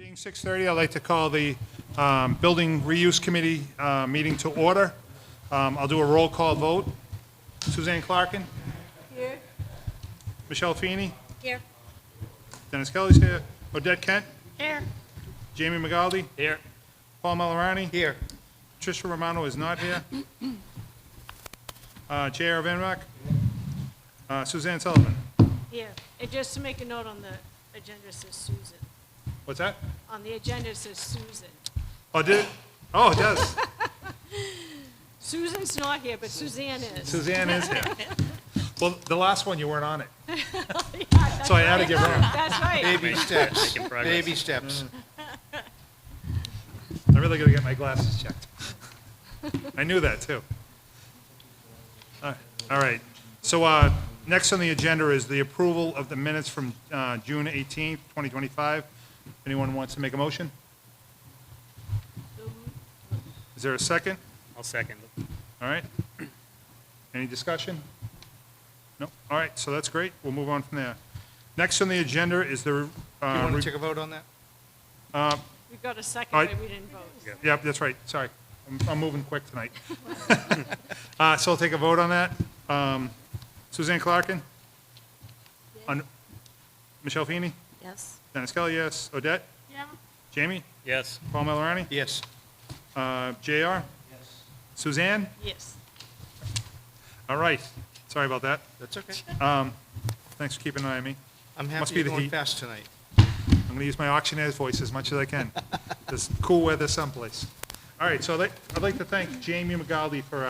Being 6:30, I'd like to call the Building Reuse Committee meeting to order. I'll do a roll call vote. Suzanne Clarkin? Here. Michelle Feeney? Here. Dennis Kelly's here. Odette Kent? Here. Jamie McGaldy? Here. Paul Malorani? Here. Tricia Romano is not here. J.R. Van Rack? Suzanne Sullivan? Here. And just to make a note on the agenda, it says Susan. What's that? On the agenda, it says Susan. Oh, did it? Oh, it does. Susan's not here, but Suzanne is. Suzanne is here. Well, the last one, you weren't on it. Yeah, that's So I added you wrong. That's right. Baby steps. Making progress. Baby steps. I really gotta get my glasses checked. I knew that, too. All right. So next on the agenda is the approval of the minutes from June 18th, 2025. Anyone wants to make a motion? Is there a second? I'll second. All right. Any discussion? No? All right, so that's great. We'll move on from there. Next on the agenda is the... You want to take a vote on that? We got a second, All but right. we didn't vote. Yep, that's right. Sorry. I'm moving quick tonight. So I'll take a vote on that. Suzanne Clarkin? On Michelle Feeney? Yes. Dennis Kelly, yes. Odette? Yeah. Jamie? Yes. Paul Malorani? Yes. JR? Yes. Suzanne? Yes. All right. Sorry about that. That's okay. Thanks for keeping an eye on me. I'm Must happy be you're the going heat. fast tonight. I'm going to use my auctioneer's voice as much as I can. There's cool weather someplace. All right, so I'd like to thank Jamie McGaldy for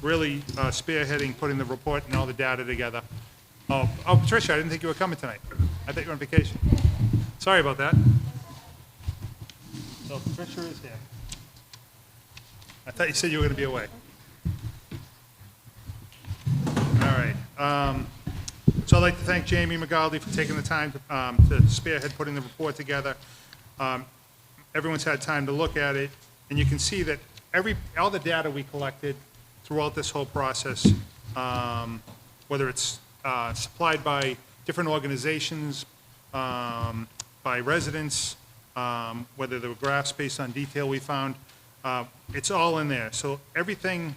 really spearheading, putting the report and all the data together. Oh, Patricia, I didn't think you were coming tonight. I thought you were on vacation. Sorry about that. So Patricia is here. I thought you said you were going to be away. All right. So I'd like to thank Jamie McGaldy for taking the time to spearhead putting the report together. Everyone's had time to look at it, and you can see that all the data we collected throughout this whole process, whether it's supplied by different organizations, by residents, whether there were graphs based on detail we found, it's all in there. So everything,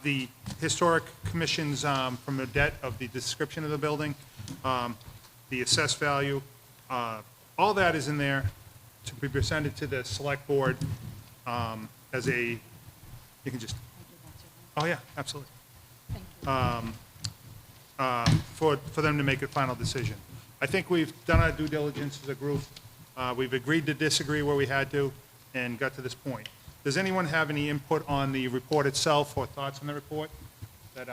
the historic commissions from Odette of the description of the building, the assessed value, all that is in there to be presented to the select board as a, you can just, oh yeah, absolutely. For them to make a final decision. I think we've done our due diligence as a group. We've agreed to disagree where we had to and got to this point. Does anyone have any input on the report itself or thoughts on the report that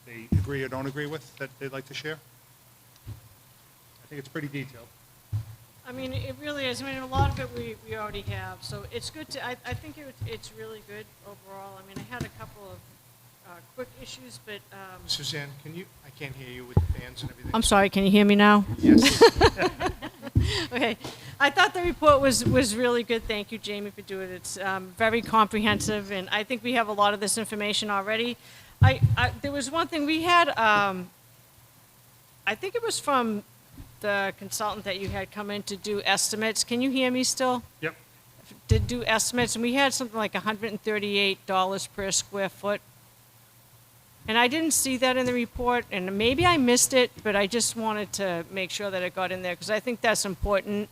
they agree or don't agree with that they'd like to share? I think it's pretty detailed. I mean, it really is. I mean, a lot of it we already have, so it's good to, I think it's really good overall. I mean, I had a couple of quick issues, but... Suzanne, I can't hear you with the fans and everything. I'm sorry, can you hear me now? Yes. Okay. I thought the report was really good. Thank you, Jamie, for doing it. It's very comprehensive, and I think we have a lot of this information already. There was one thing we had, I think it was from the consultant that you had come in to do estimates. Can you hear me still? Yep. Did do estimates, and we had something like $138 per square foot. And I didn't see that in the report, and maybe I missed it, but I just wanted to make sure that it got in there, because I think that's important.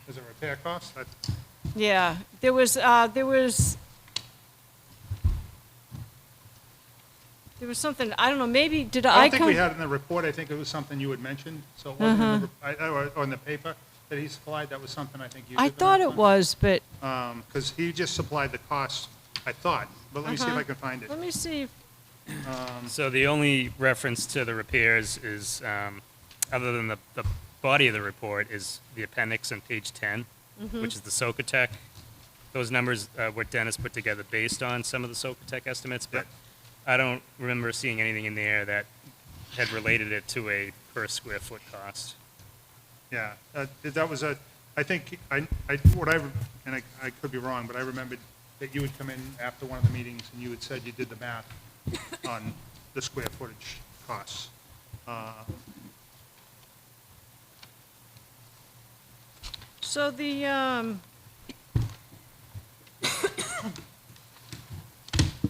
Is it repair cost? Yeah, there was something, I don't know, maybe, did I I don't think come? we had it in the report. I think it was something you had mentioned. So it wasn't in the, or in the paper that he supplied. That was something I think you did. I thought it was, but. Because he just supplied the cost, I thought. But let me see if I can find it. Let me see. So the only reference to the repairs is, other than the body of the report, is the appendix on page 10, which is the Socotec. Those numbers were Dennis put together based on some of the Socotec estimates, but I don't remember seeing anything in there that had related it to a per square foot cost. Yeah, that was I think, and I could be wrong, but I remembered that you would come in after one of the meetings and you had said you did the math on the square footage costs. So the,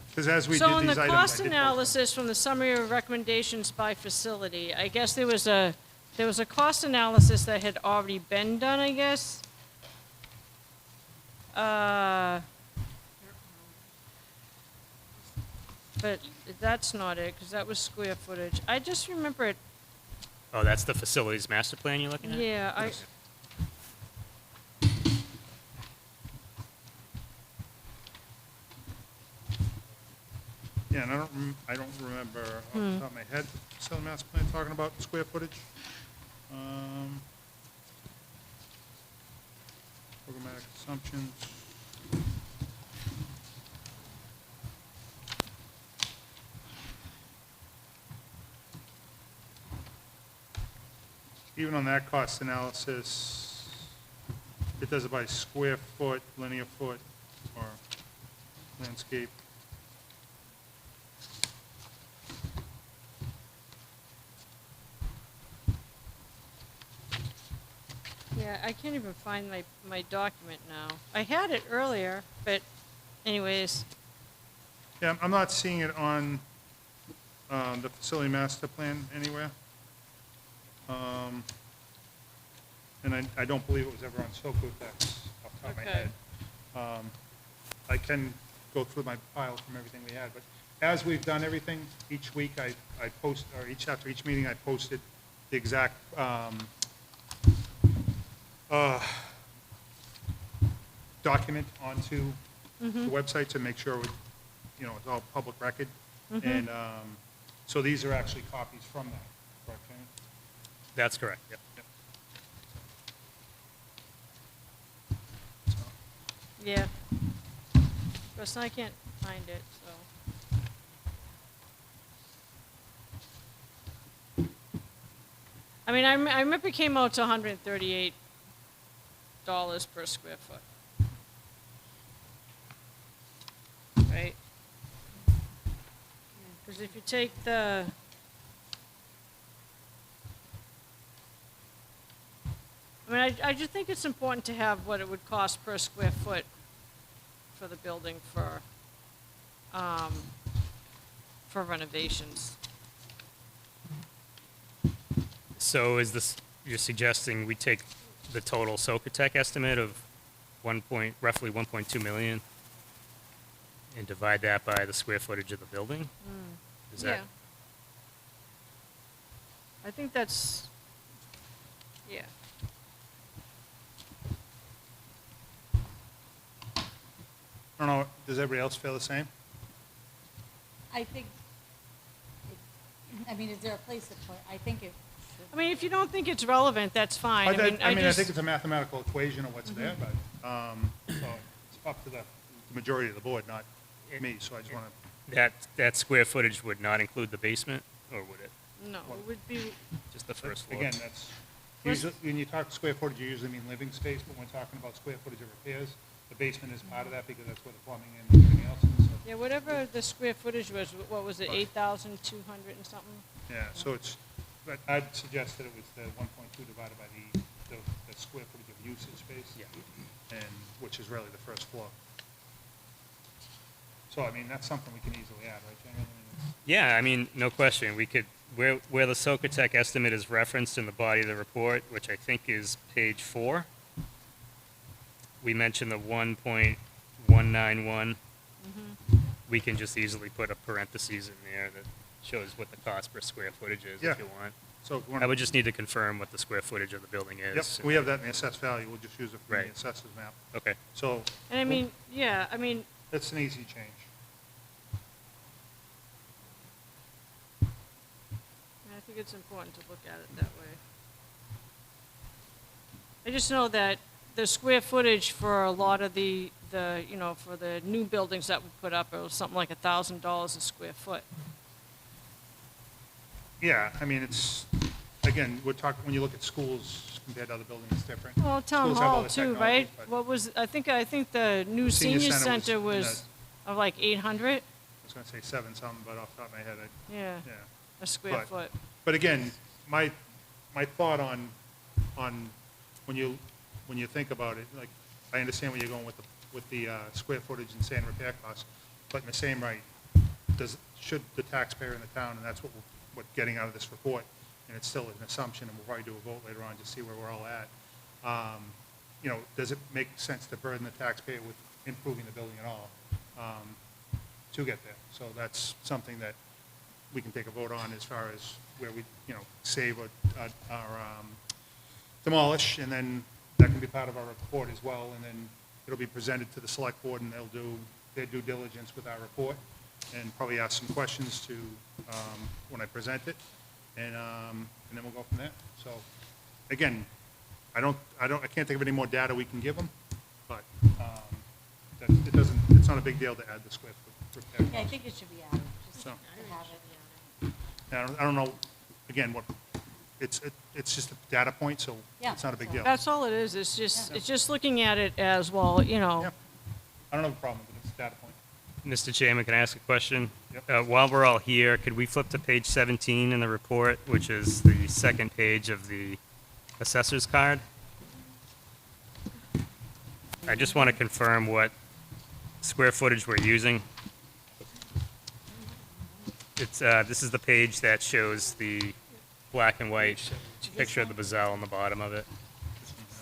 Because as we did so in the these items, cost I did both. analysis from the summary of recommendations by facility, I guess there was a cost analysis that had already been done, I guess. But that's not it, because that was square footage. I just remember it, Oh, that's the facilities master plan you're looking at? yeah, Yeah, and I don't remember off the top of my head, the facility master plan talking about square footage. Programmatic assumptions. Even on that cost analysis, it does it by square foot, linear foot, or landscape. yeah, I can't even find my document now. I had it earlier, but anyways, Yeah, I'm not seeing it on the facility master plan anywhere. And I don't believe it was ever on Socotex off the top of my Okay. head. I can go through my file from everything we had, but as we've done everything, each week I post, or after each meeting, I posted the exact document onto the website to make sure, it's all public record. And so these are actually copies from that, correct, Jamie? That's correct, yep. So, yeah. But I can't find it, so. I mean, I remember it came out to $138 per square foot. Right? Because if you take the, I mean, I just think it's important to have what it would cost per square foot for the building for renovations. So is this, you're suggesting we take the total Socotec estimate of roughly 1.2 million and divide that by the square footage of the building? Is that, Yeah. I think that's, yeah. I don't know, does everybody else feel the same? I think, I mean, is there a place to put, I think it I mean, if you don't think it's relevant, that's fine. I I think just, it's a mathematical equation of what's there, but, so it's up to the majority of the board, not me, so I just want to, that square footage would not include the basement, or would it? no, it would be, Just the first floor? again, that's, usually, when you talk square footage, you usually mean living space, but when we're talking about square footage of repairs, the basement is part of that because that's where the plumbing and everything else is, so. yeah, whatever the square footage was, what was it, 8,200 and something? Yeah, so it's, but I'd suggest that it was the 1.2 divided by the square footage of usage space. Yeah. And, which is really the first floor. So, I mean, that's something we can easily add, right, Jamie? I mean, it's- Yeah, I mean, no question. We could, where the Socotec estimate is referenced in the body of the report, which I think is page 4, we mentioned the 1.191. We can just easily put a parentheses in there that shows what the cost per square footage is Yeah. if you want. So, if we I wanna- would just need to confirm what the square footage of the building Yep, is. we have that in the assessed value, we'll just use it from the Right. assessors map. Okay. So, And I mean, yeah, I mean, it's an easy change. I think it's important to look at it that way. I just know that the square footage for a lot of the, for the new buildings that we put up, it was something like $1,000 a square foot. Yeah, I mean, it's, again, we're talking, when you look at schools compared to other buildings, it's different. Well, town Schools have all hall the too, technology, right? but What was, I think the new Senior senior center was center in was of like 800? I was gonna say 7 something, but off the top of my head, Yeah, yeah. a square But- foot. But again, my thought on when you when you think about it, like, I understand where you're going with the square footage and sand repair costs, but in the same right, should the taxpayer in the town, and that's what we're getting out of this report, and it's still an assumption, and we'll probably do a vote later on to see where we're all at. You know, does it make sense to burden the taxpayer with improving the building at all to get there? So that's something that we can take a vote on as far as where we, you know, save or demolish, and then that can be part of our report as well, and then it'll be presented to the select board, and they'll do their due diligence with our report, and probably ask some questions to, when I present it, and then we'll go from there. So, again, I can't think of any more data we can give them, but it's not a big deal to add the square foot repair Yeah, I cost. think it should be added, just So. to have it. I don't know, again, it's just a data point, so Yeah, it's not a big so- deal. That's all it is. It's Yeah. just looking at it as, well, you know. Yeah. I don't have a problem with it, it's a data point. Mr. Chairman, can I ask a question? Yep. While we're all here, could we flip to page 17 in the report, which is the second page of the assessor's card? I just want to confirm what square footage we're using. This is the page that shows the black and white picture of the Buzzell on the bottom of it.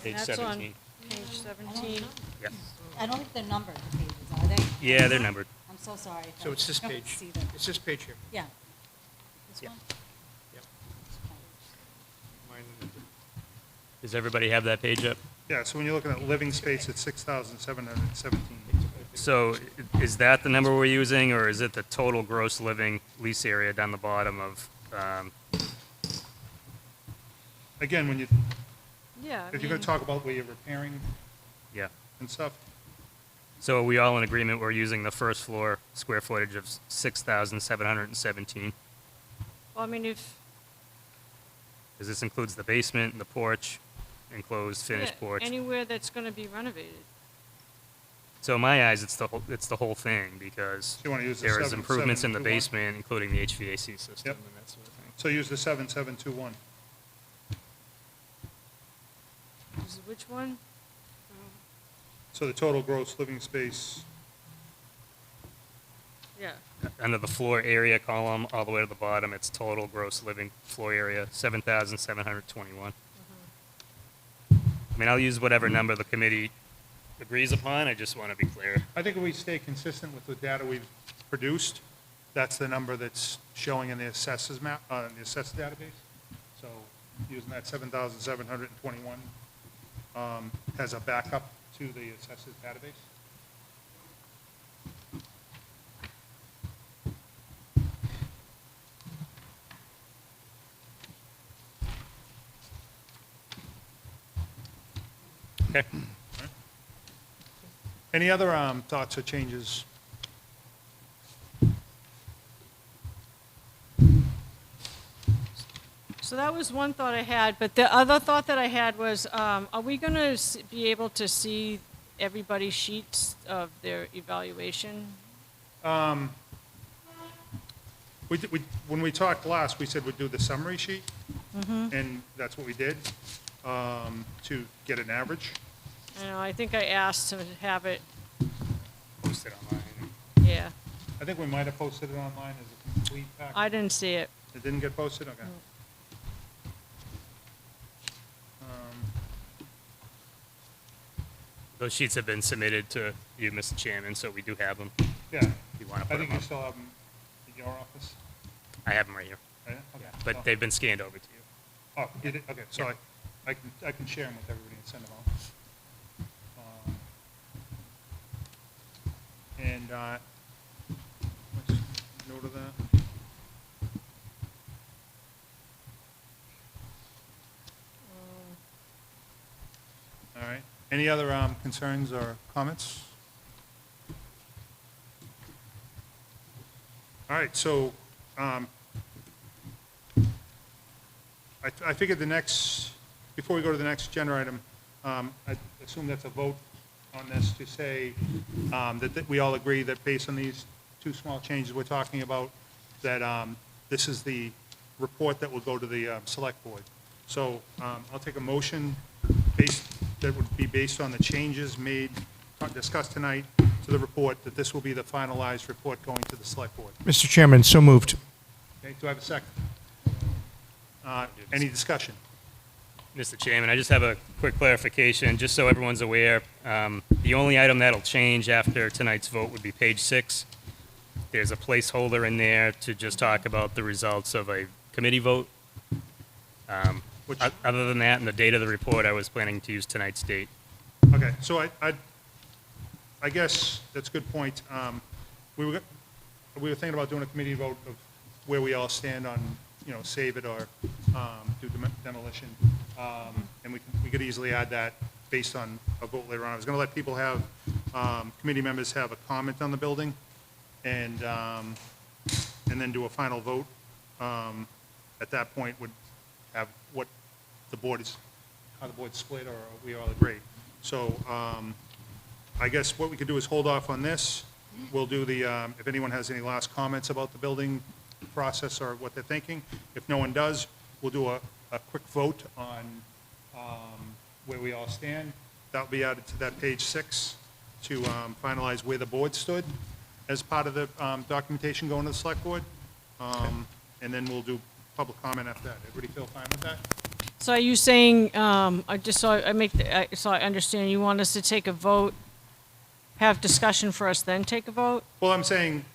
Page That's 17. on page 17. Yep. I don't think they're numbered, the pages, are they? Yeah, they're numbered. I'm so sorry. if So I it's this don't page. see them. It's this page here. Yeah. This Yeah. one? Yep. Mine- Does everybody have that page up? Yeah, so when you're looking at living space, it's 6,717. So is that the number we're using, or is it the total gross living lease area down the bottom of, Again, when you, Yeah. I if you're mean, gonna talk about where you're repairing yeah. and stuff, So are we all in agreement we're using the first floor square footage of 6,717? Well, I mean, if, Because this includes the basement and the porch, enclosed finished yeah, porch. anywhere that's going to be renovated. So in my eyes, it's the whole thing, because So you wanna use the there is improvements in the 721? basement, including the HVAC system Yep. and that sort of thing. so use the 7721. Is- Which one? So the total gross living space, Yeah. Under the floor area column, all the way to the bottom, it's total gross living floor area, 7,721. I mean, I'll use whatever number the committee agrees upon, I just want to be clear. I think if we stay consistent with the data we've produced, that's the number that's showing in the assessors map, in the assessor database. So using that 7,721 as a backup to the assessors database. Okay. Any other thoughts or changes? So that was one thought I had, but the other thought that I had was, are we going to be able to see everybody's sheets of their evaluation? When we talked last, we said we'd do the summary sheet, and that's what we did, to get an average. You know, I think I asked to have it, Posted online. yeah. I think we might have posted it online as a complete package. I didn't see it. It didn't get posted? Okay. Those sheets have been submitted to you, Mr. Chairman, so we do have them. Yeah, If you want to I put think them you up. still have them in your office, I have them right here, right? Okay. but Oh. they've been scanned over to you. Oh, you did, okay, so Yeah. I can share them with everybody and send them out. And, let's note of that. All right, any other concerns or comments? All right, so, I figured the next, before we go to the next agenda item, I assume that's a vote on this to say that we all agree that based on these two small changes we're talking about, that this is the report that will go to the select board. So I'll take a motion based that would be based on the changes made, discussed tonight to the report, that this will be the finalized report going to the select board. Mr. Chairman, so moved. Okay, do I have a second? Any discussion? Mr. Chairman, I just have a quick clarification, just so everyone's aware. The only item that'll change after tonight's vote would be page 6. There's a placeholder in there to just talk about the results of a committee vote. Which- Other than that, and the date of the report, I was planning to use tonight's date. Okay, so I guess that's a good point. We were thinking about doing a committee vote of where we all stand on, save it or do demolition. And we could easily add that based on a vote later on. I was going to let people have, committee members have a comment on the building and then do a final vote. At that point, would have what the board is, how the board's split, or we all agree. So I guess what we could do is hold off on this. We'll do the, if anyone has any last comments about the building process or what they're thinking. If no one does, we'll do a quick vote on where we all stand. That'll be added to that page 6 to finalize where the board stood as part of the documentation going to the select board. And then we'll do public comment after that. Everybody feel fine with that? So are you saying, so I understand, you want us to take a vote, have discussion first, then take a vote? Well, I'm saying,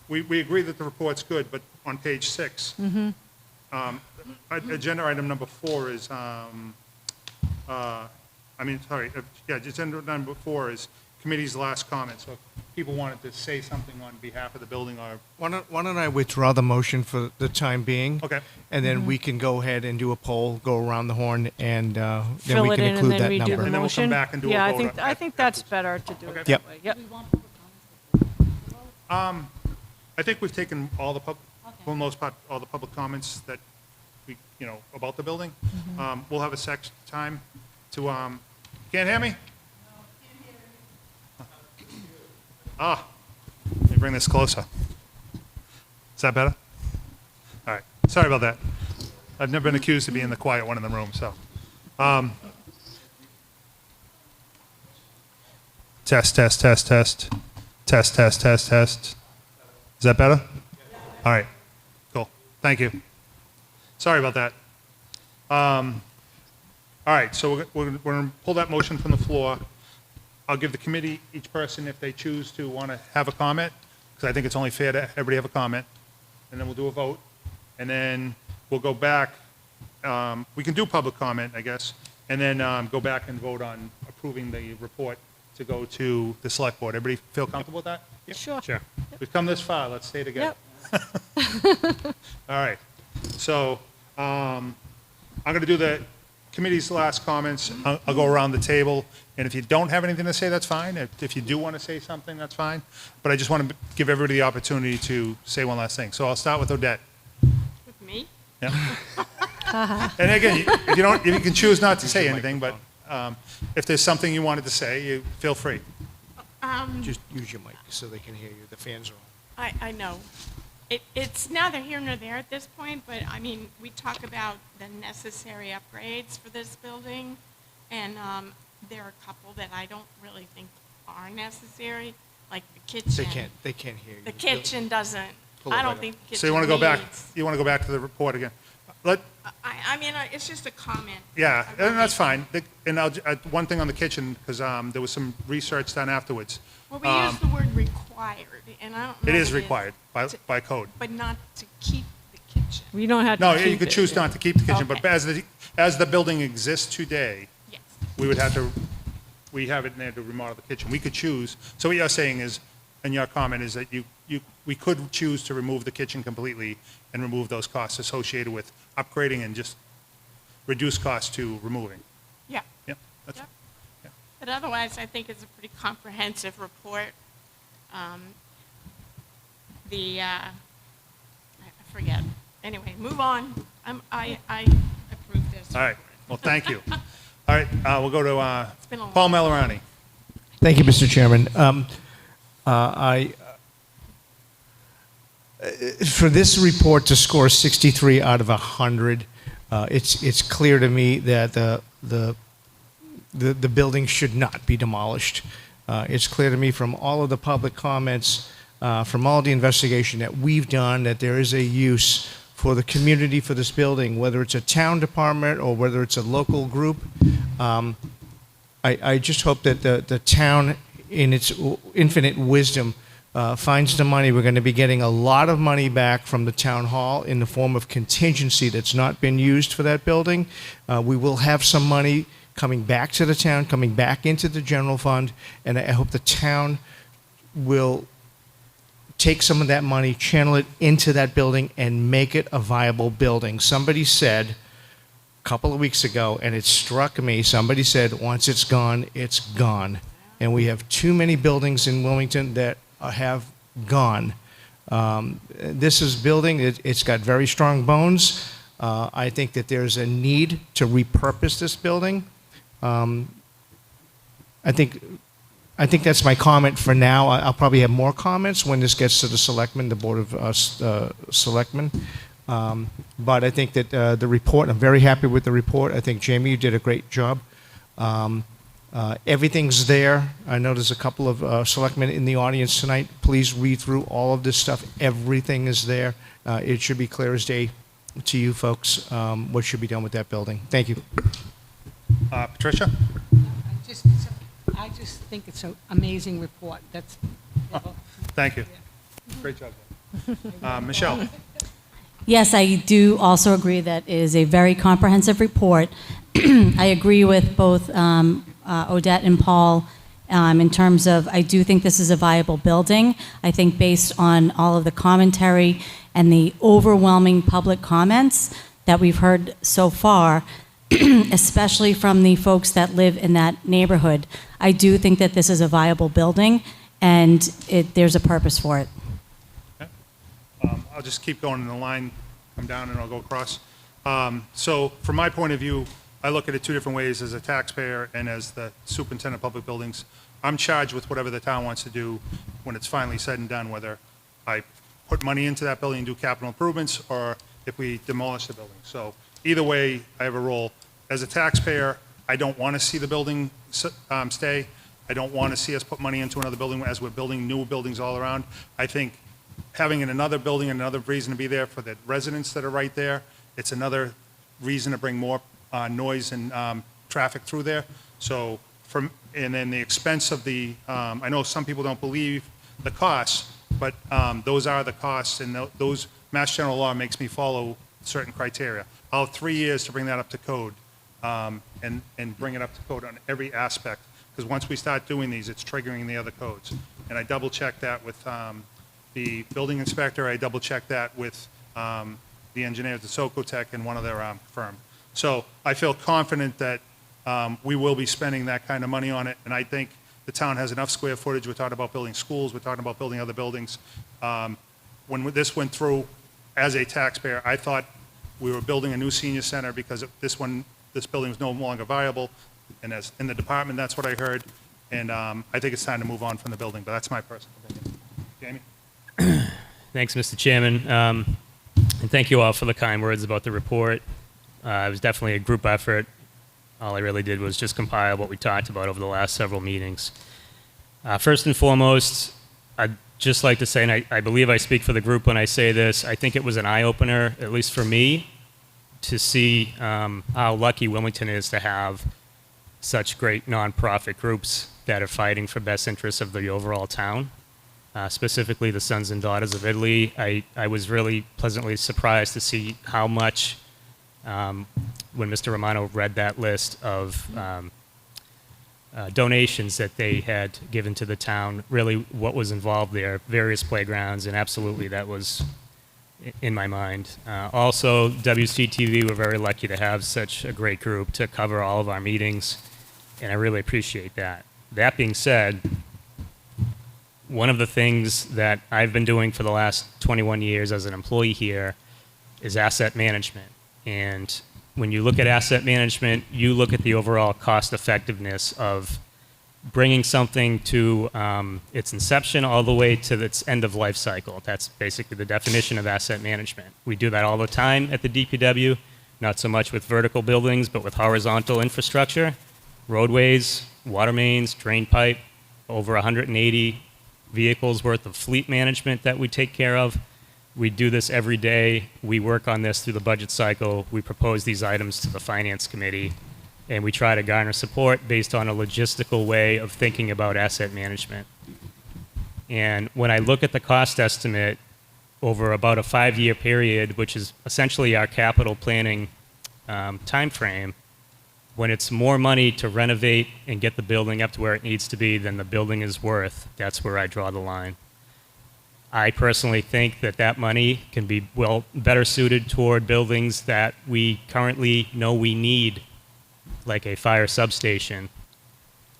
we agree that the report's good, but on page 6, agenda item number 4 is, agenda number 4 is committee's last comment. So if people wanted to say something on behalf of the building or, Why don't I withdraw the motion for the time being? okay, And then we can go ahead and do a poll, go around the horn, and then Fill we it can in and include then that redo the number. And then we'll come motion? back and do a Yeah, vote I think that's better to do it Okay. that Yep. way. Yep. Do we want public comments? I think we've taken all the for the Okay. most part, all the public comments that we, about the building. We'll have a time to, can't hear me? Ah, let me bring this closer. Is that better? All right, sorry about that. I've never been accused of being the quiet one in the room, so. Test. Test, test, test. Is that better? All right, cool. Thank you. Sorry about that. All right, so we're going to pull that motion from the floor. I'll give the committee, each person, if they choose to want to have a comment, because I think it's only fair to everybody have a comment, and then we'll do a vote. And then we'll go back. We can do public comment, I guess, and then go back and vote on approving the report to go to the select board. Everybody feel comfortable with that? Sure. Sure. We've come this far, let's stay together. Yep. All right, so I'm going to do the committee's last comments. I'll go around the table, and if you don't have anything to say, that's fine. If you do want to say something, that's fine. But I just want to give everybody the opportunity to say one last thing. So I'll start with Odette. With me? Yeah. And again, if you can choose not to say anything, but if there's something you wanted to say, you feel free. Just use your mic so they can hear you. The fans are on. I know. It's neither here nor there at this point, but I mean, we talk about the necessary upgrades for this building, and there are a couple that I don't really think are necessary, like the kitchen. They can't hear you. The kitchen doesn't, Pull it I right don't up. think the kitchen So you want to go back, needs- you want to go back to the report again? I mean, it's just a comment. Yeah, I will and that's make. fine. And one thing on the kitchen, because there was some research done afterwards. Well, we use the word required, and I don't know. It is if required by code. But not to keep the kitchen. We don't have to No, keep you could it. choose not to keep the kitchen, but Okay. as the building exists today, Yes. we would have to, we have it in there to remodel the kitchen. We could choose, so what you're saying is, and your comment is that we could choose to remove the kitchen completely and remove those costs associated with upgrading and just reduce costs to removing. Yeah. Yep, that's, Yep. yeah. But otherwise, I think it's a pretty comprehensive report. I forget. Anyway, move on. I approve this. All right, well, thank you. All right, we'll go to been a long Paul Malorani. Thank you, Mr. Chairman. For this report to score 63 out of 100, it's clear to me that the building should not be demolished. It's clear to me from all of the public comments, from all the investigation that we've done, that there is a use for the community for this building, whether it's a town department or whether it's a local group. I just hope that the town, in its infinite wisdom, finds the money. We're going to be getting a lot of money back from the town hall in the form of contingency that's not been used for that building. We will have some money coming back to the town, coming back into the general fund, and I hope the town will take some of that money, channel it into that building, and make it a viable building. Somebody said a couple of weeks ago, and it struck me, somebody said, once it's gone, it's gone. And we have too many buildings in Wilmington that have gone. This is building, it's got very strong bones. I think that there's a need to repurpose this building. I think that's my comment for now. I'll probably have more comments when this gets to the selectmen, the Board of Selectmen. But I think that the report, I'm very happy with the report. I think, Jamie, you did a great job. Everything's there. I know there's a couple of selectmen in the audience tonight. Please read through all of this stuff. Everything is there. It should be clear as day to you folks what should be done with that building. Thank you. Patricia? I just think it's an amazing report. That's. Thank you. Great job. Michelle? Yes, I do also agree that it is a very comprehensive report. I agree with both Odette and Paul in terms of, I do think this is a viable building. I think based on all of the commentary and the overwhelming public comments that we've heard so far, especially from the folks that live in that neighborhood, I do think that this is a viable building and there's a purpose for it. Okay. I'll just keep going in the line, come down and I'll go across. So from my point of view, I look at it two different ways, as a taxpayer and as the superintendent of public buildings. I'm charged with whatever the town wants to do when it's finally said and done, whether I put money into that building and do capital improvements or if we demolish the building. So either way, I have a role. As a taxpayer, I don't want to see the building stay. I don't want to see us put money into another building as we're building new buildings all around. I think having another building, another reason to be there for the residents that are right there, it's another reason to bring more noise and traffic through there. So and then the expense of the, I know some people don't believe the costs, but those are the costs, and those Mass General Law makes me follow certain criteria. I'll have 3 years to bring that up to code and bring it up to code on every aspect, because once we start doing these, it's triggering the other codes. And I double check that with the building inspector. I double check that with the engineers at Socotec and one of their firm. So I feel confident that we will be spending that kind of money on it, and I think the town has enough square footage. We're talking about building schools. We're talking about building other buildings. When this went through, as a taxpayer, I thought we were building a new senior center because this building was no longer viable, and as in the department, that's what I heard, and I think it's time to move on from the building, but that's my personal opinion. Jamie? Thanks, Mr. Chairman. And thank you all for the kind words about the report. It was definitely a group effort. All I really did was just compile what we talked about over the last several meetings. First and foremost, I'd just like to say, and I believe I speak for the group when I say this, I think it was an eye-opener, at least for me, to see how lucky Wilmington is to have such great nonprofit groups that are fighting for best interests of the overall town. Specifically the Sons and Daughters of Italy. I was really pleasantly surprised to see how much, when Mr. Romano read that list of donations that they had given to the town, really what was involved there, various playgrounds, and absolutely that was in my mind. Also, WCTV, we're very lucky to have such a great group to cover all of our meetings, and I really appreciate that. That being said, one of the things that I've been doing for the last 21 years as an employee here is asset management. And when you look at asset management, you look at the overall cost effectiveness of bringing something to its inception all the way to its end of life cycle. That's basically the definition of asset management. We do that all the time at the DPW, not so much with vertical buildings, but with horizontal infrastructure. roadways, water mains, drain pipe, over 180 vehicles worth of fleet management that we take care of. We do this every day. We work on this through the budget cycle. We propose these items to the Finance Committee, and we try to garner support based on a logistical way of thinking about asset management. And when I look at the cost estimate over about a 5-year period, which is essentially our capital planning time frame, when it's more money to renovate and get the building up to where it needs to be than the building is worth, that's where I draw the line. I personally think that that money can be better suited toward buildings that we currently know we need, like a fire substation,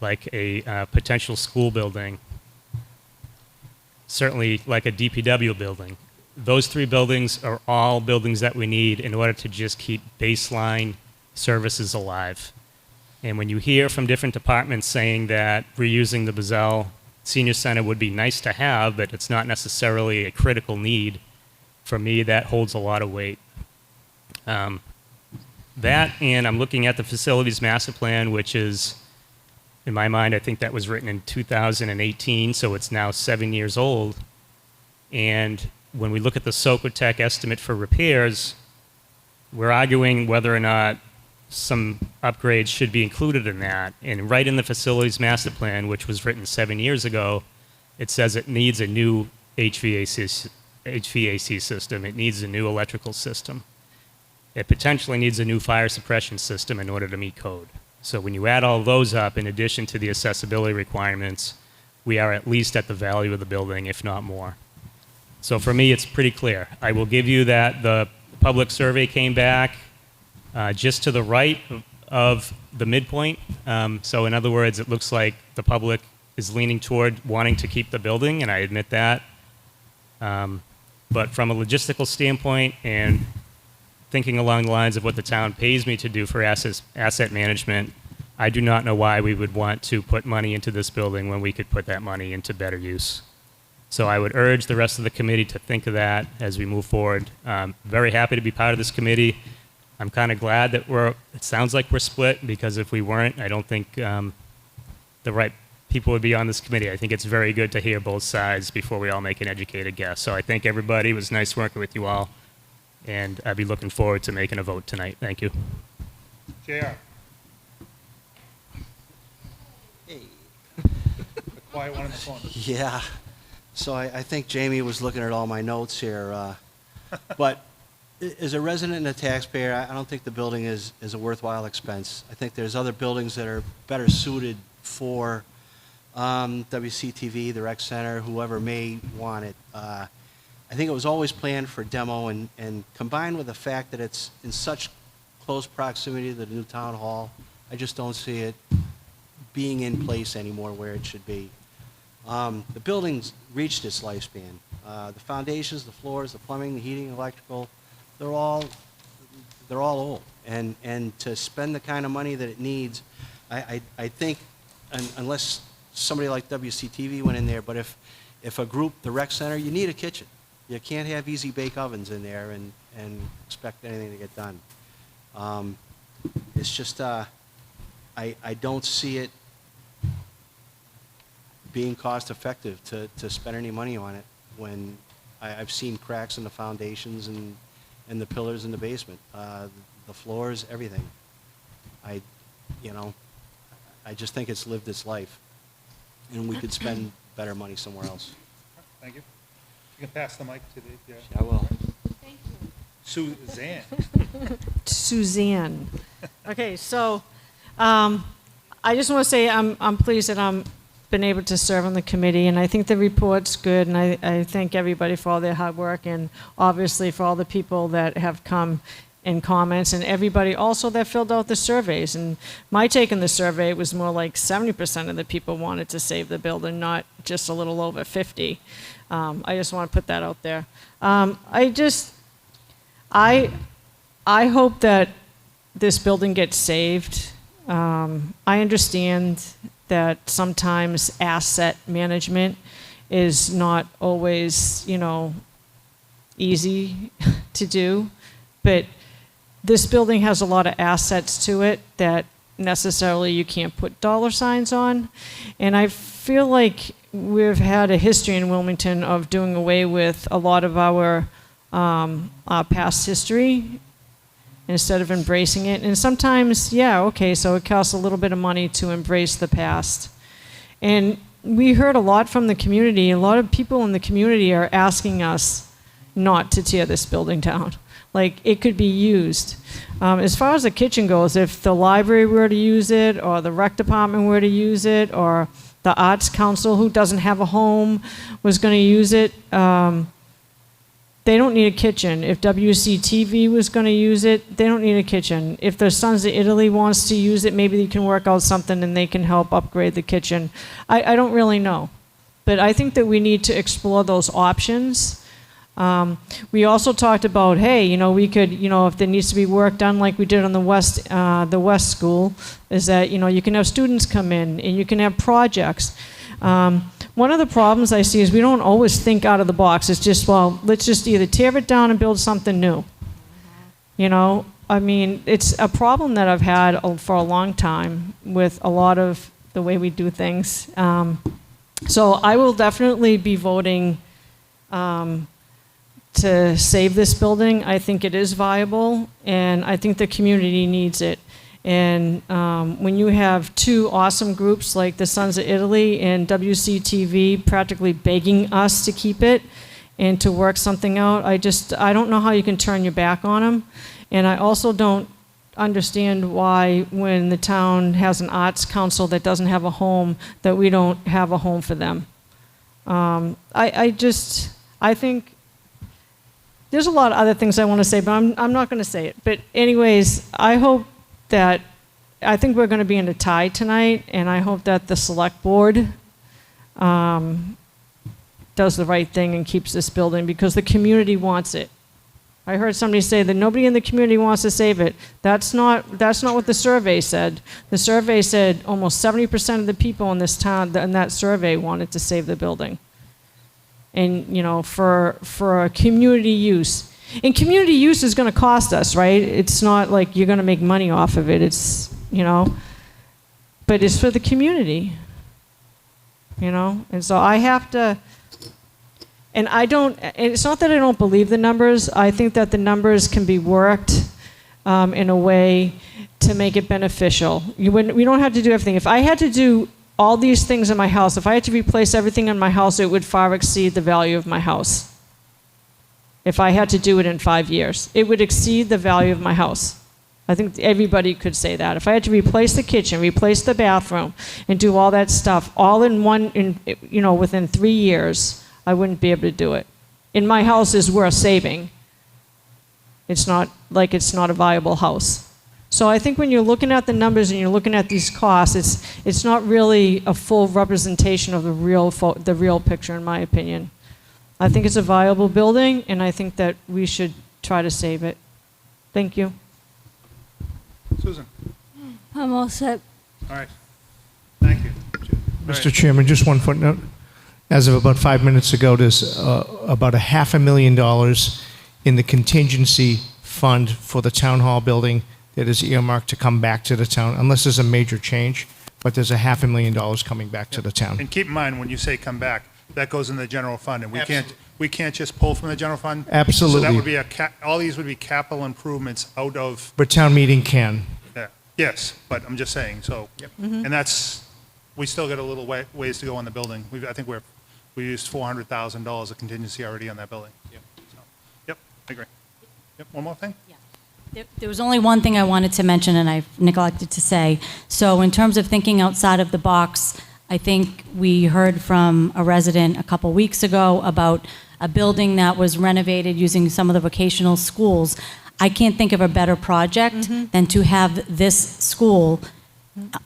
like a potential school building, certainly like a DPW building. Those 3 buildings are all buildings that we need in order to just keep baseline services alive. And when you hear from different departments saying that reusing the Buzzell Senior Center would be nice to have, but it's not necessarily a critical need, for me, that holds a lot of weight. That, and I'm looking at the facilities master plan, which is, in my mind, I think that was written in 2018, so it's now 7 years old. And when we look at the Socotec estimate for repairs, we're arguing whether or not some upgrades should be included in that. And right in the facilities master plan, which was written 7 years ago, it says it needs a new HVAC system. It needs a new electrical system. It potentially needs a new fire suppression system in order to meet code. So when you add all those up, in addition to the accessibility requirements, we are at least at the value of the building, if not more. So for me, it's pretty clear. I will give you that the public survey came back just to the right of the midpoint. So in other words, it looks like the public is leaning toward wanting to keep the building, and I admit that. But from a logistical standpoint and thinking along the lines of what the town pays me to do for asset management, I do not know why we would want to put money into this building when we could put that money into better use. So I would urge the rest of the committee to think of that as we move forward. Very happy to be part of this committee. I'm kind of glad that it sounds like we're split, because if we weren't, I don't think the right people would be on this committee. I think it's very good to hear both sides before we all make an educated guess. So I thank everybody. It was nice working with you all. And I'll be looking forward to making a vote tonight. Thank you. JR. The quiet one in the corner. Yeah. So I think Jamie was looking at all my notes here. But as a resident and a taxpayer, I don't think the building is a worthwhile expense. I think there's other buildings that are better suited for WCTV, the rec center, whoever may want it. I think it was always planned for demo, and combined with the fact that it's in such close proximity to the new town hall, I just don't see it being in place anymore where it should be. The building's reached its lifespan. The foundations, the floors, the plumbing, the heating, electrical, they're all old. And to spend the kind of money that it needs, I think, unless somebody like WCTV went in there, but if a group, the rec center, you need a kitchen. You can't have easy bake ovens in there and expect anything to get done. It's just, I don't see it being cost effective to spend any money on it when I've seen cracks in the foundations and the pillars in the basement, the floors, everything. I just think it's lived its life, and we could spend better money somewhere else. Thank you. You can pass the mic to the I will. Thank you. Suzanne. Suzanne. Okay, so I just want to say I'm pleased that I'm been able to serve on the committee, and I think the report's good, and I thank everybody for all their hard work, and obviously for all the people that have come in comments, and everybody also that filled out the surveys. And my take on the survey was more like 70% of the people wanted to save the building, not just a little over 50. I just want to put that out there. I hope that this building gets saved. I understand that sometimes asset management is not always, easy to do, but this building has a lot of assets to it that necessarily you can't put dollar signs on. And I feel like we've had a history in Wilmington of doing away with a lot of our past history instead of embracing it. And sometimes, yeah, okay, so it costs a little bit of money to embrace the past. And we heard a lot from the community. A lot of people in the community are asking us not to tear this building down. Like, it could be used. As far as the kitchen goes, if the library were to use it, or the rec department were to use it, or the Arts Council, who doesn't have a home, was going to use it, they don't need a kitchen. If WCTV was going to use it, they don't need a kitchen. If the Sons of Italy wants to use it, maybe they can work out something and they can help upgrade the kitchen. I don't really know. But I think that we need to explore those options. We also talked about, hey, you know, we could, you know, if there needs to be work done like we did on the West School, is that, you know, you can have students come in and you can have projects. One of the problems I see is we don't always think out of the box. It's just, well, let's just either tear it down and build something new. You know, I mean, it's a problem that I've had for a long time with a lot of the way we do things. So I will definitely be voting to save this building. I think it is viable, and I think the community needs it. And when you have two awesome groups like the Sons of Italy and WCTV practically begging us to keep it and to work something out, I don't know how you can turn your back on them. And I also don't understand why, when the town has an arts council that doesn't have a home, that we don't have a home for them. I think there's a lot of other things I want to say, but I'm not going to say it. But anyways, I think we're going to be in a tie tonight, and I hope that the select board does the right thing and keeps this building, because the community wants it. I heard somebody say that nobody in the community wants to save it. That's not what the survey said. The survey said almost 70% of the people in this town in that survey wanted to save the building. And, you know, for a community use. And community use is going to cost us, right? It's not like you're going to make money off of it. It's, you know, but it's for the community, you know? And so I have to, and it's not that I don't believe the numbers. I think that the numbers can be worked in a way to make it beneficial. We don't have to do everything. If I had to do all these things in my house, if I had to replace everything in my house, it would far exceed the value of my house. If I had to do it in 5 years, it would exceed the value of my house. I think everybody could say that. If I had to replace the kitchen, replace the bathroom, and do all that stuff all within 3 years, I wouldn't be able to do it. And my house is worth saving. It's not a viable house. So I think when you're looking at the numbers and you're looking at these costs, it's not really a full representation of the real picture, in my opinion. I think it's a viable building, and I think that we should try to save it. Thank you. Susan? I'm all set. All right. Thank you. Mr. Chairman, just one footnote. As of about 5 minutes ago, there's about $500,000 in the contingency fund for the town hall building that is earmarked to come back to the town, unless there's a major change, but there's $500,000 coming back to the town. And keep in mind, when you say come back, that goes in the general fund, and we can't just pull from the general fund. Absolutely. So that would be all these would be capital improvements out of. But town meeting can. Yeah. Yes, but I'm just saying, so. Yep. And we still got a little ways to go on the building. I think we used $400,000 of contingency already on that building. Yep. So, yep, I agree. Yep, one more thing? There was only one thing I wanted to mention, and I neglected to say. So in terms of thinking outside of the box, I think we heard from a resident a couple weeks ago about a building that was renovated using some of the vocational schools. I can't think of a better project than to have this school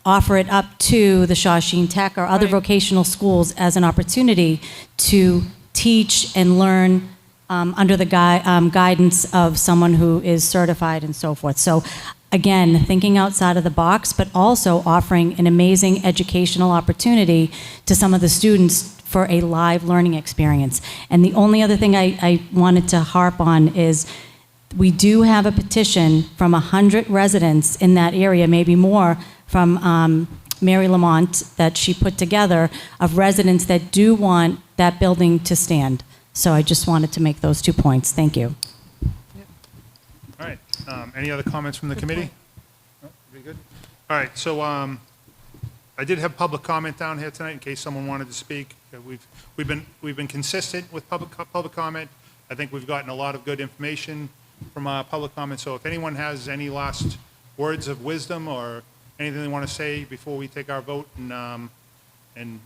offer it up to the Shawshene Tech or other vocational schools as an opportunity to teach and learn under the guidance of someone who is certified and so forth. So again, thinking outside of the box, but also offering an amazing educational opportunity to some of the students for a live learning experience. And the only other thing I wanted to harp on is We do have a petition from 100 residents in that area, maybe more, from Mary Lamont that she put together, of residents that do want that building to stand. So I just wanted to make those 2 points. Thank you. All right. Any other comments from the committee? No? We good? All right, so I did have public comment down here tonight in case someone wanted to speak. We've been consistent with public comment. I think we've gotten a lot of good information from public comment. So if anyone has any last words of wisdom or anything they want to say before we take our vote and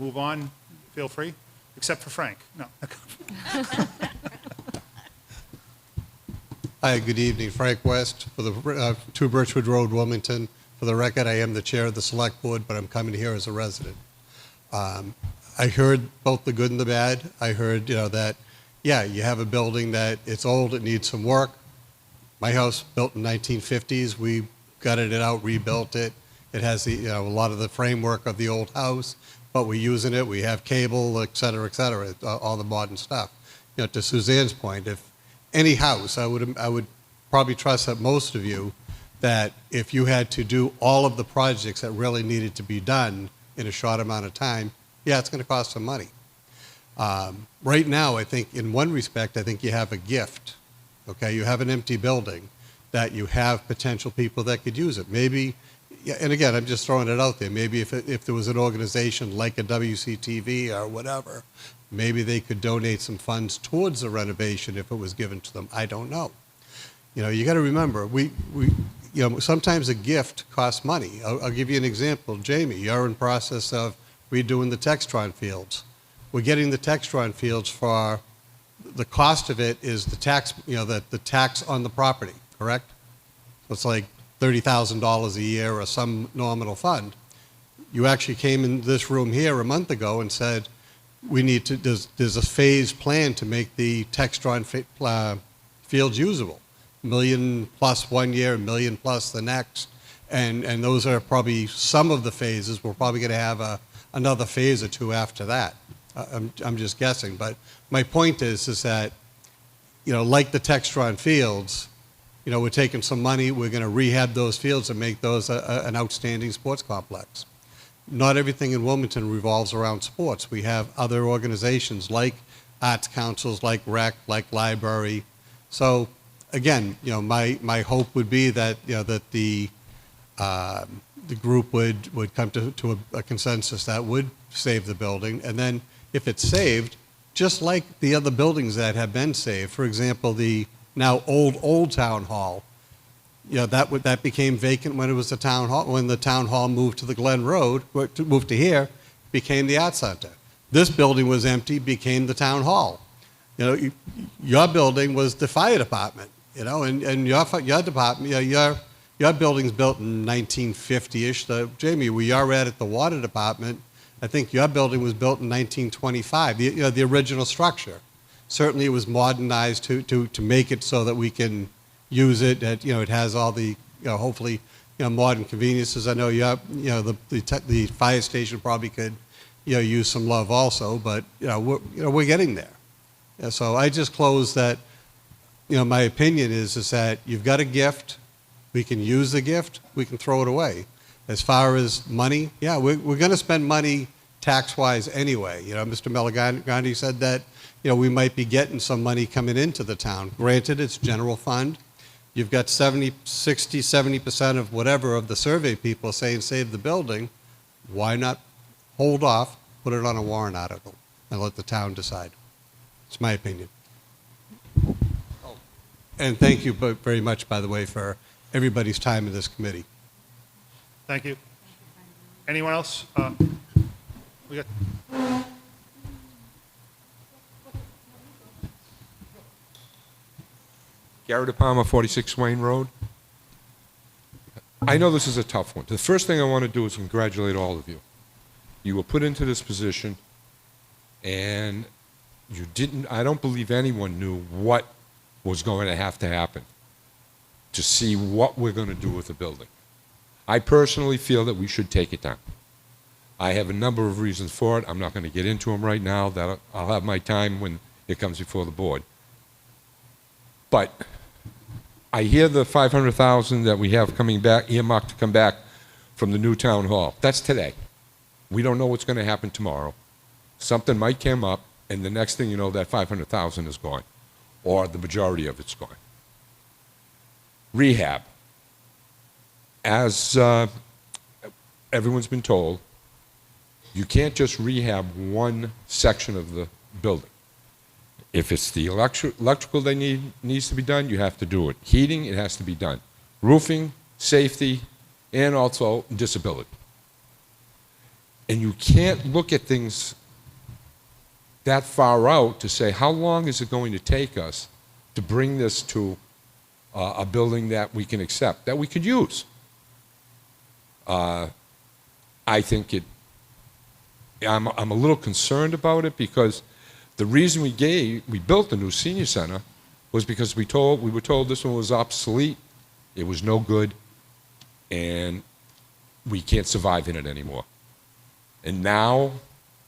move on, feel free, except for Frank. No. Hi, good evening. Frank West for the 2 Birchwood Road, Wilmington. For the record, I am the chair of the select board, but I'm coming here as a resident. I heard both the good and the bad. I heard, that, yeah, you have a building that it's old, it needs some work. My house built in 1950s. We gutted it out, rebuilt it. It has a lot of the framework of the old house, but we're using it. We have cable, et cetera, all the modern stuff. To Suzanne's point, if any house, I would probably trust that most of you, that if you had to do all of the projects that really needed to be done in a short amount of time, yeah, it's going to cost some money. Right now, I think in one respect, I think you have a gift. Okay, you have an empty building that you have potential people that could use it. Maybe, and again, I'm just throwing it out there, maybe if there was an organization like a WCTV or whatever, maybe they could donate some funds towards the renovation if it was given to them. I don't know. You got to remember, sometimes a gift costs money. I'll give you an example. Jamie, you're in process of redoing the Textron fields. We're getting the Textron fields for, the cost of it is the tax, the tax on the property, correct? So it's like $30,000 a year or some nominal fund. You actually came in this room here a month ago and said, we need to, there's a phased plan to make the Textron fields usable. $1 million plus 1 year, $1 million plus the next. And those are probably some of the phases. We're probably going to have another phase or 2 after that. I'm just guessing. But my point is that, like the Textron fields, we're taking some money, we're going to rehab those fields and make those an outstanding sports complex. Not everything in Wilmington revolves around sports. We have other organizations like arts councils, like rec, like library. So again, my hope would be that that the group would come to a consensus that would save the building, and then if it's saved, just like the other buildings that have been saved, for example, the now old town hall, that became vacant when it was the town hall. When the town hall moved to the Glen Road, moved to here, became the Art Center. This building was empty, became the town hall. Your building was the fire department. And your department, your building's built in 1950-ish. Jamie, where you're at the water department, I think your building was built in 1925. The original structure. Certainly, it was modernized to make it so that we can use it. That it has all the hopefully modern conveniences. I know the fire station probably could use some love also, but we're getting there. So I just close that. My opinion is that you've got a gift. We can use the gift. We can throw it away. As far as money, yeah, we're going to spend money tax-wise anyway. Mr. Meligandi said that, we might be getting some money coming into the town. Granted, it's general fund. You've got 70% of whatever of the survey people saying save the building. Why not hold off, put it on a warrant article, and let the town decide? It's my opinion. And thank you very much, by the way, for everybody's time in this committee. Thank you. Anyone else? We got. Gary DePalma, 46 Wayne Road. I know this is a tough one. The first thing I want to do is congratulate all of you. You were put into this position, and you didn't, I don't believe anyone knew what was going to have to happen to see what we're going to do with the building. I personally feel that we should take it down. I have a number of reasons for it. I'm not going to get into them right now. That I'll have my time when it comes before the board. But I hear the 500,000 that we have coming back, earmarked to come back from the new town hall. That's today. We don't know what's going to happen tomorrow. Something might come up, and the next thing you know, that 500,000 is gone, or the majority of it's gone. Rehab. As everyone's been told, you can't just rehab one section of the building. If it's the electrical that needs to be done, you have to do it. Heating, it has to be done. Roofing, safety, and also disability. And you can't look at things that far out to say, how long is it going to take us to bring this to a building that we can accept, that we could use? I think I'm a little concerned about it, because the reason we built the new senior center was because we were told this one was obsolete, it was no good, and we can't survive in it anymore. And now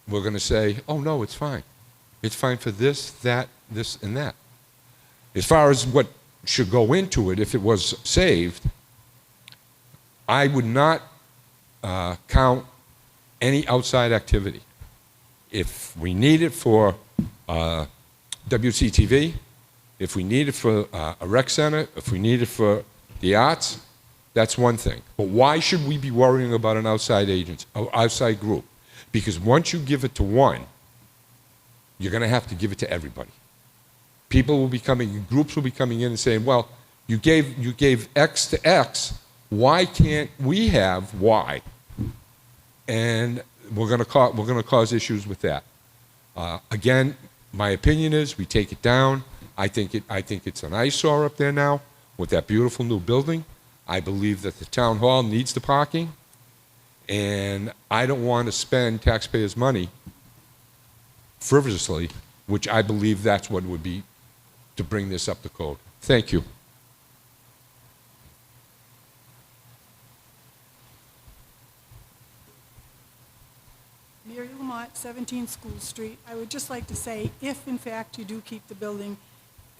we're going to say, oh no, it's fine. It's fine for this, that, this, and that. As far as what should go into it if it was saved, I would not count any outside activity. If we need it for WCTV, if we need it for a rec center, if we need it for the arts, that's one thing. But why should we be worrying about an outside group? Because once you give it to one, you're going to have to give it to everybody. People will be coming, groups will be coming in and saying, well, you gave X to X, why can't we have Y? And we're going to cause issues with that. Again, my opinion is we take it down. I think it's an eyesore up there now with that beautiful new building. I believe that the town hall needs the parking, and I don't want to spend taxpayers' money frivolously, which I believe that's what it would be to bring this up to code. Thank you. Mary Lamont, 17 School Street. I would just like to say, if in fact you do keep the building,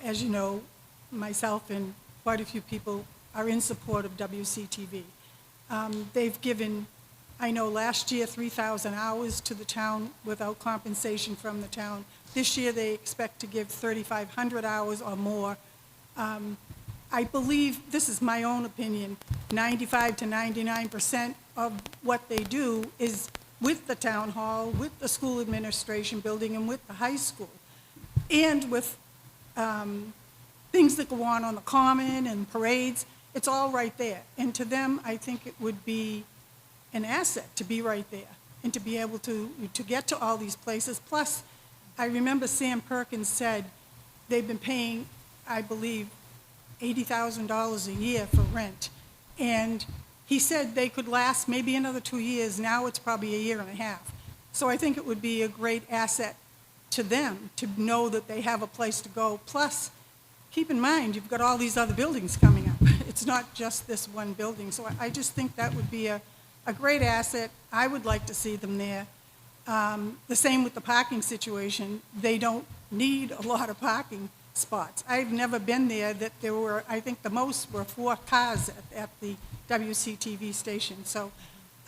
as you know, myself and quite a few people are in support of WCTV. They've given, I know last year, 3,000 hours to the town without compensation from the town. This year they expect to give 3,500 hours or more. I believe, this is my own opinion, 95 to 99% of what they do is with the town hall, with the school administration building, and with the high school, and with things that go on the common and parades. It's all right there. And to them, I think it would be an asset to be right there and to be able to get to all these places. Plus, I remember Sam Perkins said they've been paying, I believe, $80,000 a year for rent. And he said they could last maybe another 2 years. Now it's probably a year and a half. So I think it would be a great asset to them to know that they have a place to go. Plus, keep in mind, you've got all these other buildings coming up. It's not just this one building. So I just think that would be a great asset. I would like to see them there. The same with the parking situation. They don't need a lot of parking spots. I've never been there that there were, I think the most were 4 cars at the WCTV station. So,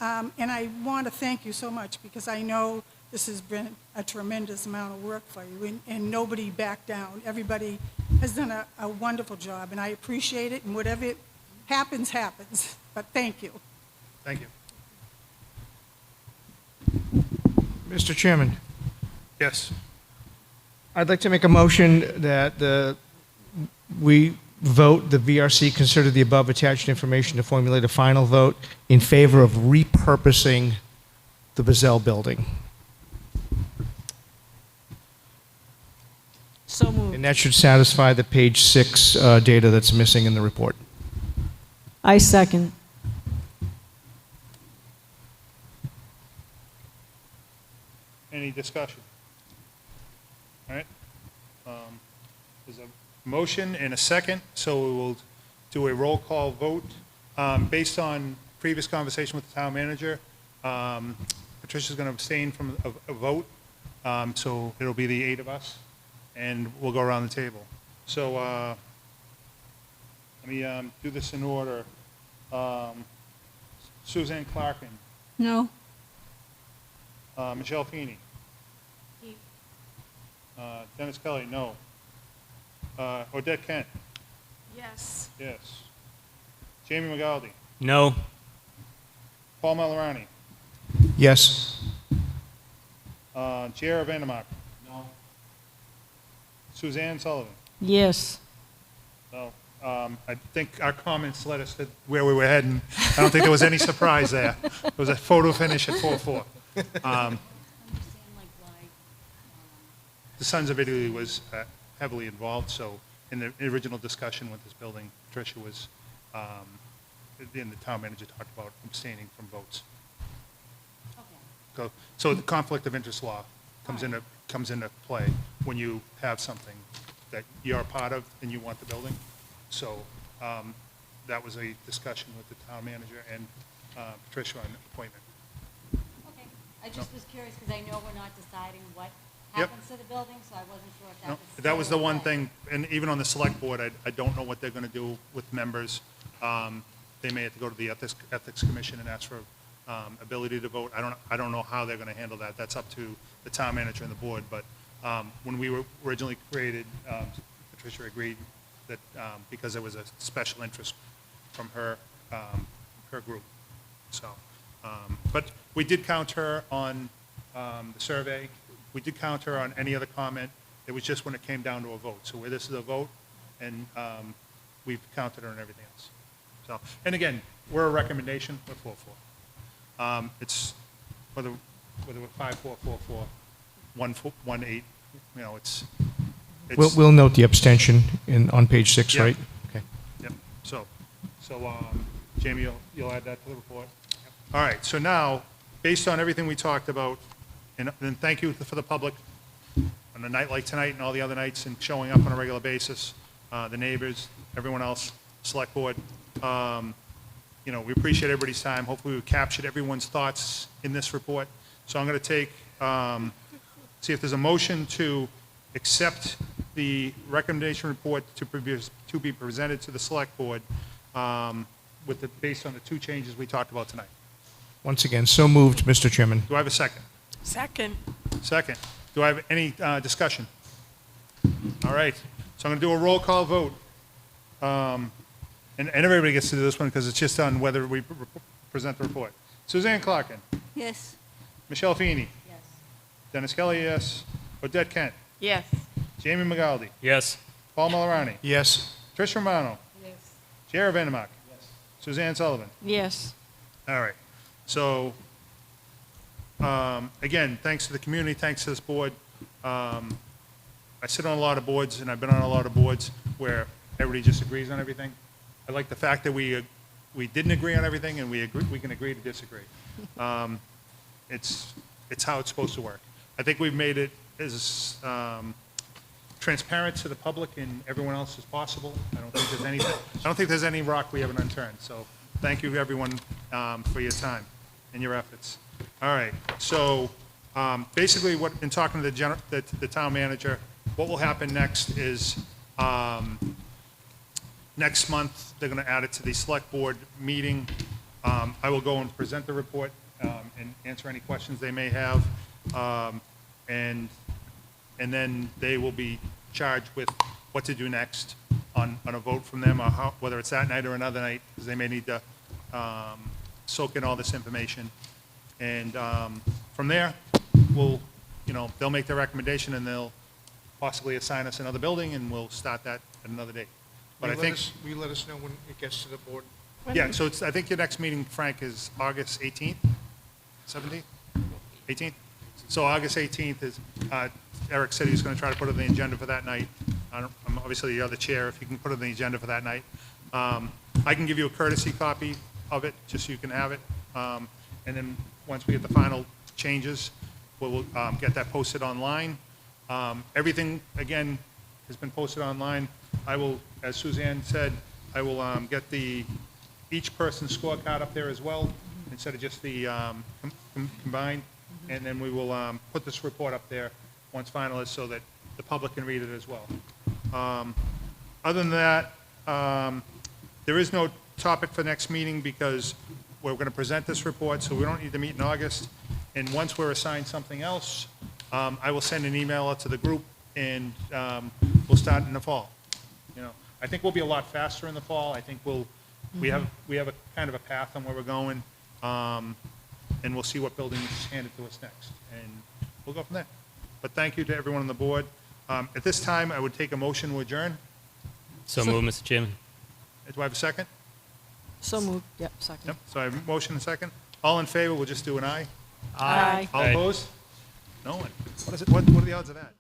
and I want to thank you so much, because I know this has been a tremendous amount of work for you, and nobody backed down. Everybody has done a wonderful job, and I appreciate it, and whatever happens, happens. But thank you. Thank you. Mr. Chairman, Yes. I'd like to make a motion that we vote, the VRC consider the above attached information to formulate a final vote in favor of repurposing the Buzzell building. So moved. And that should satisfy the page 6 data that's missing in the report. I second. Any discussion? All right. There's a motion and a second, so we will do a roll call vote. Based on previous conversation with the town manager, Patricia's going to abstain from a vote, so it'll be the 8 of us, and we'll go around the table. So, Let me do this in order. Suzanne Clarkin, No. Michelle Feeney. Dennis Kelly, no. Odette Kent, Yes. yes. Jamie McGaldy, No. Paul Malorani, Yes. J.R. Vandermark. No. Suzanne Sullivan. Yes. So, I think our comments led us to where we were heading. I don't think there was any surprise there. It was a photo finish at 4-4. The Sons of Italy was heavily involved, so in the original discussion with this building, Patricia was, and the town manager talked about abstaining from votes. So the conflict of interest law comes into play when you have something that you're a part of and you want the building. So that was a discussion with the town manager and Patricia on appointment. Okay. I just was curious because I know we're not deciding what happens to the building, so I wasn't sure if that No, was. that was the still one okay. thing, and even on the select board, I don't know what they're going to do with members. They may have to go to the ethics commission and ask for ability to vote. I don't know how they're going to handle that. That's up to the town manager and the board. But when we were originally created, Patricia agreed that because there was a special interest from her group. So, but we did count her on the survey. We did count her on any other comment. It was just when it came down to a vote. So where this is a vote, and we've counted her on everything else. So, and again, we're a recommendation, we're 4-4. It's whether we're 5-4, 4-4, 1-8, you know, it's We'll note the abstention on page 6, Yeah. right? Okay. Yep, so Jamie, you'll add that to the report? All right, so now, based on everything we talked about, and thank you for the public on a night like tonight and all the other nights and showing up on a regular basis, the neighbors, everyone else, select board. You know, we appreciate everybody's time. Hopefully we've captured everyone's thoughts in this report. So I'm going to take, see if there's a motion to accept the recommendation report to be presented to the select board based on the 2 changes we talked about tonight. Once again, so moved, Mr. Chairman. Do I have a second? Second. Second. Do I have any discussion? All right. So I'm going to do a roll call vote. And everybody gets to do this one because it's just on whether we present the report. Suzanne Clarkin. Yes. Michelle Feeney. Yes. Dennis Kelly, yes. Odette Kent. Yes. Jamie McGaldy. Yes. Paul Malorani. Yes. Trish Romano. Yes. Jared Vandermark. Yes. Suzanne Sullivan. Yes. All right. So, again, thanks to the community, thanks to this board. I sit on a lot of boards, and I've been on a lot of boards where everybody just agrees on everything. I like the fact that we didn't agree on everything, and we can agree to disagree. It's how it's supposed to work. I think we've made it as transparent to the public and everyone else as possible. I don't think there's any rock we haven't unturned. So thank you, everyone, for your time and your efforts. All right. So basically, in talking to the town manager, what will happen next is next month they're going to add it to the select board meeting. I will go and present the report and answer any questions they may have, and then they will be charged with what to do next on a vote from them, or whether it's that night or another night, because they may need to soak in all this information. And from there, they'll make their recommendation, and they'll possibly assign us another building, and we'll start that at another date. But I think, Will you let us know when it gets to the board? yeah, so I think your next meeting, Frank, is August 18th, 17th, 18th? So August 18th is, Eric said he was going to try to put it on the agenda for that night. I'm obviously the other chair, if you can put it on the agenda for that night. I can give you a courtesy copy of it, just so you can have it. And then once we get the final changes, we'll get that posted online. Everything, again, has been posted online. I will, as Suzanne said, I will get each person's scorecard up there as well, instead of just the combined. And then we will put this report up there once finalized so that the public can read it as well. Other than that, There is no topic for next meeting because we're going to present this report, so we don't need to meet in August. And once we're assigned something else, I will send an email out to the group, and we'll start in the fall. You know, I think we'll be a lot faster in the fall. I think we have a kind of a path on where we're going, and we'll see what building is handed to us next, and we'll go from there. But thank you to everyone on the board. At this time, I would take a motion to adjourn. So move, Mr. Chairman. Do I have a second? So moved, yep, second. Yep, so I have a motion and a second. All in favor, we'll just do an aye. Aye. All Aye. opposed? No one. What is it, what are the odds of that?